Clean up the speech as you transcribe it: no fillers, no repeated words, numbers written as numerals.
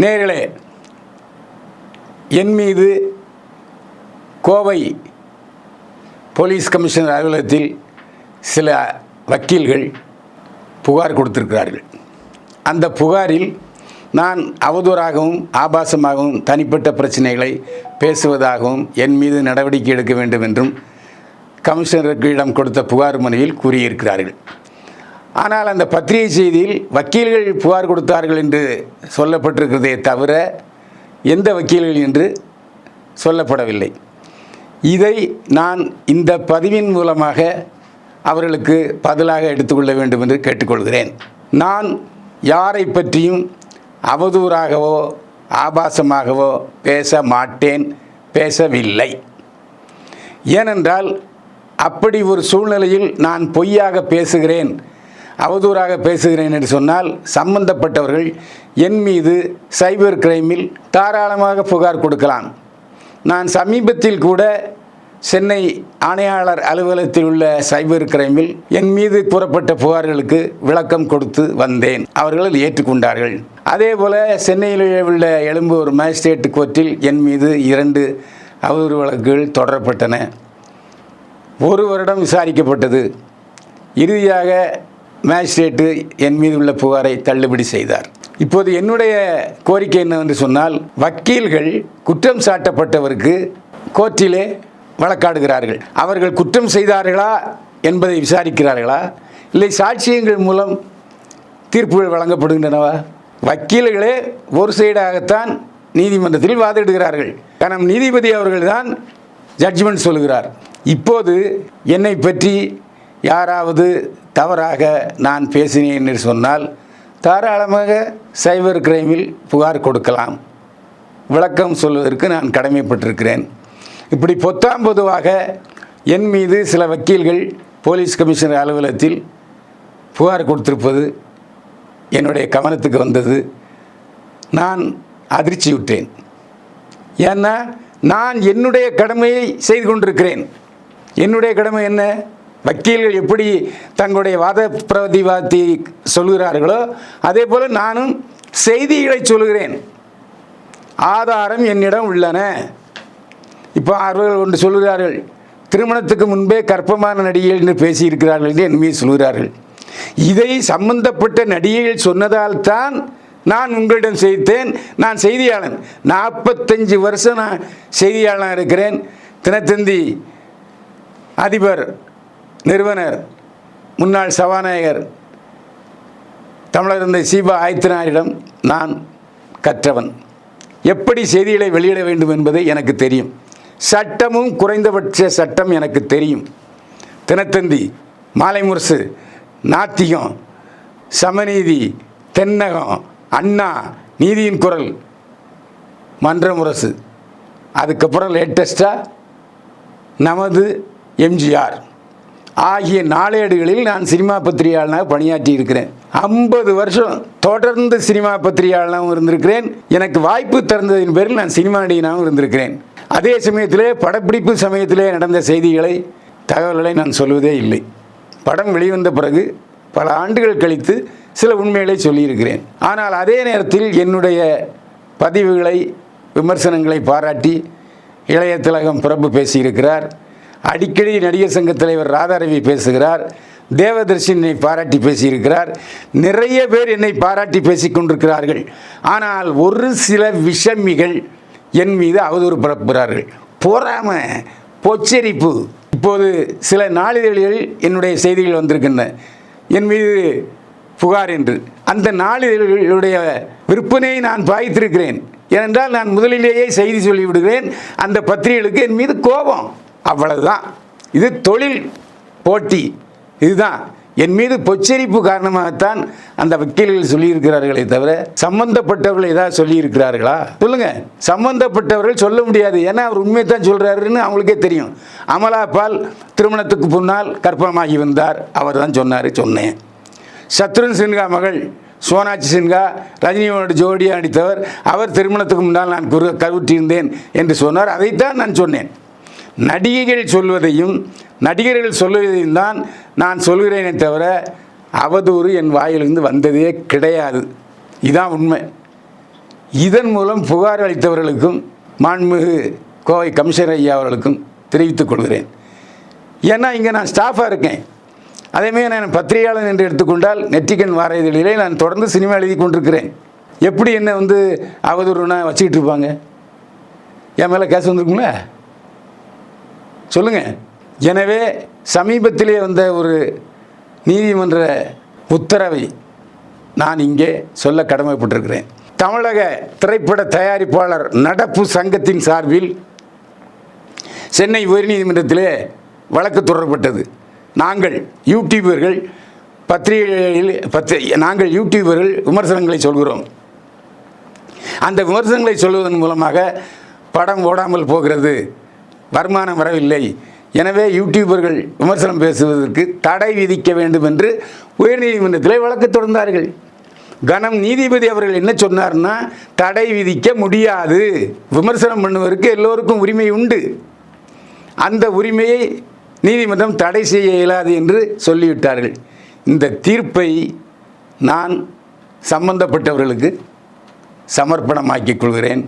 நேயர்களே, என் மீது Kovai police commissioner அலுவலகத்தில் சில வக்கீல்கள் புகார் கொடுத்திருக்கிறார்கள். அந்த புகாரில் நான் அவதூறாகவும் ஆபாசமாகவும் தனிப்பட்ட பிரச்சனைகளை பேசுவதாகவும் என் மீது நடவடிக்கை எடுக்க வேண்டும் என்றும் கமிஷனரிடம் கொடுத்த புகார் மனுவில் கூறியிருக்கிறார்கள். ஆனால் அந்த பத்திரிகை செய்தியில் வக்கீல்கள் புகார் கொடுத்தார்கள் என்று சொல்லப்பட்டிருக்கிறதே தவிர எந்த வக்கீல்கள் என்று சொல்லப்படவில்லை. இதை நான் இந்த பதிவின் மூலமாக அவர்களுக்கு பதிலாக எடுத்துக்கொள்ள வேண்டும் என்று கேட்டுக்கொள்கிறேன். நான் யாரை பற்றியும் அவதூறாகவோ ஆபாசமாகவோ பேச மாட்டேன், பேசவில்லை. ஏனென்றால் அப்படி ஒரு சூழ்நிலையில் நான் பொய்யாக பேசுகிறேன், அவதூறாக பேசுகிறேன் என்று சொன்னால் சம்பந்தப்பட்டவர்கள் என் மீது சைபர் கிரைமில் தாராளமாக புகார் கொடுக்கலாம். நான் சமீபத்தில் கூட சென்னை ஆணையாளர் அலுவலகத்தில் உள்ள சைபர் கிரைமில் என் மீது கூறப்பட்ட புகார்களுக்கு விளக்கம் கொடுத்து வந்தேன். அவர்கள் ஏற்றுக்கொண்டார்கள். அதே போல் சென்னையில் உள்ள எழும்பூர் மேஜிஸ்ட்ரேட் கோர்ட்டில் என் மீது 2 அவதூறு வழக்குகள் தொடரப்பட்டன. 1 வருடம் விசாரிக்கப்பட்டது. இறுதியாக மேஜிஸ்ட்ரேட்டு என் மீது உள்ள புகாரை தள்ளுபடி செய்தார். இப்போது என்னுடைய கோரிக்கை என்னவென்று சொன்னால், வக்கீல்கள் குற்றம் சாட்டப்பட்டவருக்கு கோர்ட்டிலே வழக்காடுகிறார்கள். அவர்கள் குற்றம் செய்தார்களா என்பதை விசாரிக்கிறார்களா, இல்லை சாட்சியங்கள் மூலம் தீர்ப்புகள் வழங்கப்படுகின்றனவா? வக்கீல்களே ஒரு சைடாகத்தான் நீதிமன்றத்தில் வாதிடுகிறார்கள். காரணம், நீதிபதி அவர்கள்தான் ஜட்ஜ்மெண்ட் சொல்லுகிறார். இப்போது என்னை பற்றி யாராவது தவறாக நான் பேசினேன் என்று சொன்னால் தாராளமாக சைபர் கிரைமில் புகார் கொடுக்கலாம். விளக்கம் சொல்வதற்கு நான் கடமைப்பட்டிருக்கிறேன். இப்படி பொத்தாம் பொதுவாக என் மீது சில வக்கீல்கள் போலீஸ் கமிஷனர் அலுவலகத்தில் புகார் கொடுத்திருப்பது என்னுடைய கவனத்துக்கு வந்தது. நான் அதிர்ச்சியுற்றேன். ஏன்னா நான் என்னுடைய கடமையை செய்து கொண்டிருக்கிறேன். என்னுடைய கடமை என்ன? வக்கீல்கள் எப்படி தங்களுடைய வாத பிரதிவாதத்தை சொல்கிறார்களோ அதே போல் நானும் செய்திகளை சொல்கிறேன். ஆதாரம் என்னிடம் உள்ளன. இப்போ அவர்கள் ஒன்று சொல்கிறார்கள், திருமணத்துக்கு முன்பே கர்ப்பமான நடிகைகள் என்று பேசியிருக்கிறார்கள் என்று என் மீது சொல்கிறார்கள். இதை சம்பந்தப்பட்ட நடிகைகள் சொன்னதால் தான் நான் உங்களிடம் செய்தேன். நான் செய்தியாளன், 45 வருஷம் நான் செய்தியாளனாக இருக்கிறேன். தினத்தந்தி அதிபர், நிறுவனர், முன்னாள் சபாநாயகர் தமிழர் தந்தை சீபா ஆதித்தனாரிடம் நான் கற்றவன். எப்படி செய்திகளை வெளியிட வேண்டும் என்பதை எனக்கு தெரியும். சட்டமும் குறைந்தபட்ச சட்டம் எனக்கு தெரியும். தினத்தந்தி, மாலை முரசு, நாத்திகம், சமநீதி, தென்னகம், அண்ணா, நீதியின் குரல், மன்ற முரசு, அதுக்கப்புறம் லேட்டஸ்டாக நமது, எம்ஜிஆர் ஆகிய நாளேடுகளில் நான் சினிமா பத்திரிகையாளனாக பணியாற்றி இருக்கிறேன். 50 வருஷம் தொடர்ந்து சினிமா பத்திரிகையாளனாகவும் இருந்திருக்கிறேன். எனக்கு வாய்ப்பு திறந்ததின் பேரில் நான் சினிமா நடிகனாகவும் இருந்திருக்கிறேன். அதே சமயத்திலே படப்பிடிப்பு சமயத்திலே நடந்த செய்திகளை, தகவல்களை நான் சொல்வதே இல்லை. படம் வெளிவந்த பிறகு பல ஆண்டுகள் கழித்து சில உண்மைகளை சொல்லியிருக்கிறேன். ஆனால் அதே நேரத்தில் என்னுடைய பதிவுகளை, விமர்சனங்களை பாராட்டி இளைய திலகம் பிரபு பேசியிருக்கிறார். அடிக்கடி நடிகர் சங்க தலைவர் ராதாரவி பேசுகிறார். தேவதர்ஷன் என்னை பாராட்டி பேசியிருக்கிறார். நிறைய பேர் என்னை பாராட்டி பேசி கொண்டிருக்கிறார்கள். ஆனால் ஒரு சில விஷமிகள் என் மீது அவதூறு பரப்புகிறார்கள். பொறாமை, பொச்சரிப்பு. இப்போது சில நாளிதழ்களில் என்னுடைய செய்திகள் வந்திருக்கின்றன, என் மீது புகார் என்று. அந்த நாளிதழ்களுடைய விற்பனையை நான் பாய்த்திருக்கிறேன். ஏனென்றால் நான் முதலிலேயே செய்தி சொல்லிவிடுகிறேன். அந்த பத்திரிகைகளுக்கு என் மீது கோபம், அவ்வளவுதான். இது தொழில் போட்டி. இதுதான் என் மீது பொச்சரிப்பு காரணமாகத்தான் அந்த வக்கீல்கள் சொல்லியிருக்கிறார்களே தவிர சம்பந்தப்பட்டவர்கள் ஏதாவது சொல்லியிருக்கிறார்களா? சொல்லுங்க. சம்பந்தப்பட்டவர்கள் சொல்ல முடியாது. ஏன்னா அவர் உண்மையை தான் சொல்கிறாருன்னு அவங்களுக்கே தெரியும். அமலா பால் திருமணத்துக்கு முன்னால் கர்ப்பமாகி வந்தார், அவர் தான் சொன்னேன். சத்ருன் சின்ஹா மகள் சோனாட்சி சின்ஹா ரஜினியோட ஜோடியாக நடித்தவர், அவர் திருமணத்துக்கு முன்னால் நான் கருவுற்றிருந்தேன் என்று சொன்னார். அதைத்தான் நான் சொன்னேன். நடிகைகள் சொல்வதையும் நடிகர்கள் சொல்வதையும் தான் நான் சொல்கிறேனே தவிர அவதூறு என் வாயிலிருந்து வந்ததே கிடையாது. இதுதான் உண்மை. இதன் மூலம் புகார் அளித்தவர்களுக்கும் மாண்புமிகு கோவை கமிஷனர் ஐயா அவர்களுக்கும் தெரிவித்துக் கொள்கிறேன். ஏன்னா இங்கே நான் ஸ்டாஃபாக இருக்கேன். அதேமாதிரி நான் பத்திரிகையாளன் என்று எடுத்துக்கொண்டால் நெற்றிக்கண் வார இதழிலே நான் தொடர்ந்து சினிமா எழுதி கொண்டிருக்கிறேன். எப்படி என்ன அவதூறுனா வச்சுக்கிட்டு இருப்பாங்க? என் மேலே கேஸ் வந்துருக்குங்களா சொல்லுங்கள். எனவே சமீபத்திலே வந்த ஒரு நீதிமன்ற உத்தரவை நான் இங்கே சொல்ல கடமைப்பட்டிருக்கிறேன். தமிழக திரைப்பட தயாரிப்பாளர் நடப்பு சங்கத்தின் சார்பில் சென்னை உயர்நீதிமன்றத்திலே வழக்கு தொடரப்பட்டது. நாங்கள் யூடியூபர்கள் நாங்கள் யூடியூபர்கள் விமர்சனங்களை சொல்கிறோம். அந்த விமர்சனங்களை சொல்வதன் மூலமாக படம் ஓடாமல் போகிறது, வருமானம் வரவில்லை. எனவே யூடியூபர்கள் விமர்சனம் பேசுவதற்கு தடை விதிக்க வேண்டும் என்று உயர்நீதிமன்றத்தில் வழக்கு தொடர்ந்தார்கள். கனம் நீதிபதி அவர்கள் என்ன சொன்னார்னா, தடை விதிக்க முடியாது, விமர்சனம் பண்ணுவதற்கு எல்லோருக்கும் உரிமை உண்டு, அந்த உரிமையை நீதிமன்றம் தடை செய்ய இயலாது என்று சொல்லிவிட்டார்கள். இந்த தீர்ப்பை நான் சம்பந்தப்பட்டவர்களுக்கு சமர்ப்பணமாக்கிக் கொள்கிறேன்.